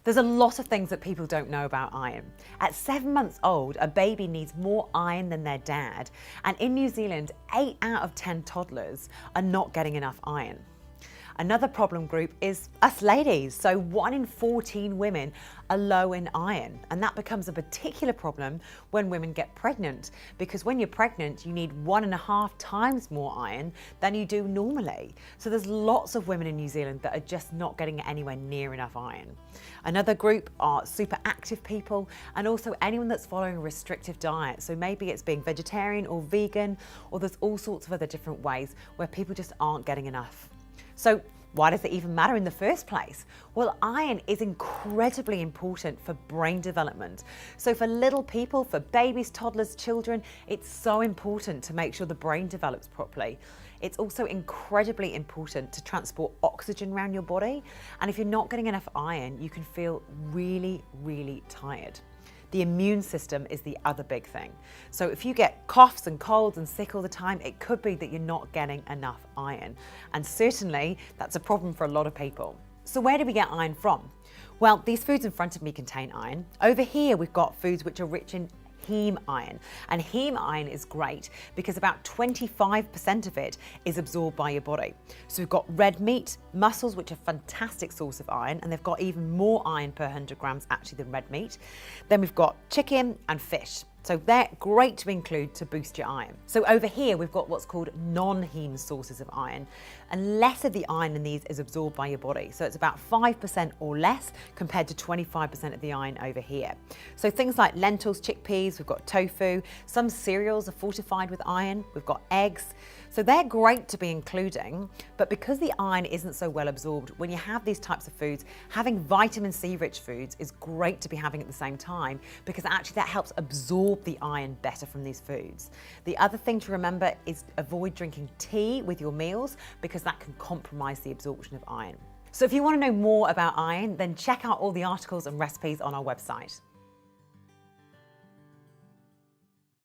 There's a lot of things that people don't know about iron. At 7 months old, a baby needs more iron than their dad, and in New Zealand, 8 out of 10 toddlers are not getting enough iron. Another problem group is us ladies. So 1 in 14 women are low in iron, and that becomes a particular problem when women get pregnant, because when you're pregnant, you need 1.5 times more iron than you do normally. So there's lots of women in New Zealand that are just not getting anywhere near enough iron. Another group are super active people, and also anyone that's following a restrictive diet. So maybe it's being vegetarian or vegan, or there's all sorts of other different ways where people just aren't getting enough. So why does it even matter in the first place? Well, iron is incredibly important for brain development. So for little people, for babies, toddlers, children, it's so important to make sure the brain develops properly. It's also incredibly important to transport oxygen around your body. And if you're not getting enough iron, you can feel really, really tired. The immune system is the other big thing. So if you get coughs and colds and sick all the time, it could be that you're not getting enough iron. And certainly that's a problem for a lot of people. So where do we get iron from? Well, these foods in front of me contain iron. Over here, we've got foods which are rich in heme iron. And heme iron is great because about 25% of it is absorbed by your body. So we've got red meat, mussels, which are a fantastic source of iron, and they've got even more iron per 100 grams actually than red meat. Then we've got chicken and fish. So they're great to include to boost your iron. So over here, we've got what's called non-heme sources of iron, and less of the iron in these is absorbed by your body. So it's about 5% or less compared to 25% of the iron over here. So things like lentils, chickpeas, we've got tofu, some cereals are fortified with iron, we've got eggs. So they're great to be including, but because the iron isn't so well absorbed, when you have these types of foods, having vitamin C rich foods is great to be having at the same time, because actually that helps absorb the iron better from these foods. The other thing to remember is avoid drinking tea with your meals, because that can compromise the absorption of iron. So if you want to know more about iron, then check out all the articles and recipes on our website.